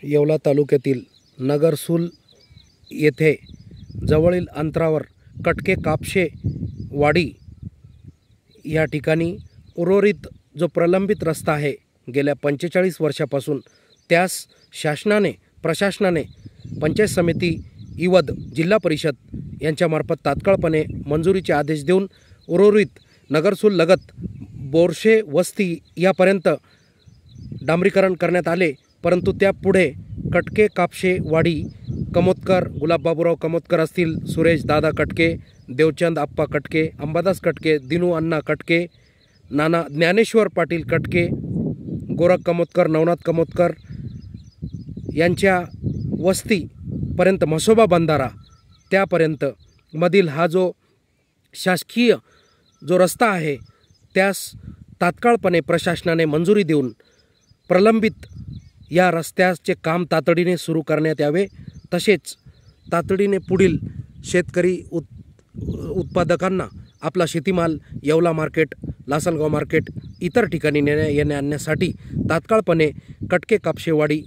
येवला तालुक्यातील नगरसूल येथे जवळील अंतरावर कटके कापशे वाडी या ठिकाणी उर्वरित जो प्रलंबित रस्ता आहे गेल्या 45 वर्षापासून त्यास प्रशासनाने पंचायत समिती इवद जिल्हा परिषद यांच्यामार्फत तात्काळपणे मंजुरीचे आदेश देऊन उर्वरित नगरसूल लगत बोरशे वस्ती यापर्यंत डांबरीकरण करण्यात आले, परंतु त्यापुढे कटके कापशे वाडी कमोदकर, गुलाब बाबूराव कमोदकर असतील, सुरेश दादा कटके, देवचंद आप्पा कटके, अंबादास कटके, दिनू अण्णा कटके, नाना ज्ञानेश्वर पाटील कटके, गोरख कमोदकर, नवनाथ कमोदकर यांच्या वस्तीपर्यंत म्हसोबा बंधारा त्यापर्यंत मधील हा जो शासकीय जो रस्ता आहे त्यास तात्काळपणे प्रशासनाने मंजुरी देऊन प्रलंबित या रस्त्याचे काम तातडीने सुरू करण्यात यावे, तसेच तातडीने पुढील शेतकरी उत्पादकांना आपला शेतीमाल येवला मार्केट, लासलगाव मार्केट इतर ठिकाणी आणण्यासाठी तात्काळपणे कटके कापशेवाडी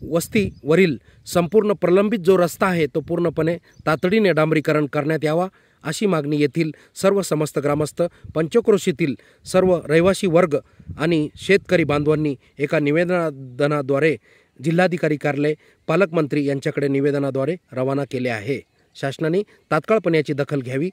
वस्तीवरील संपूर्ण प्रलंबित जो रस्ता आहे तो पूर्णपणे तातडीने डांबरीकरण करण्यात यावा अशी मागणी येथील सर्व समस्त ग्रामस्थ, पंचक्रोशीतील सर्व रहिवासी वर्ग आणि शेतकरी बांधवांनी एका निवेदनाद्वारे जिल्हाधिकारी कार्यालय, पालकमंत्री यांच्याकडे निवेदनाद्वारे रवाना केले आहे. शासनाने तात्काळपणे याची दखल घ्यावी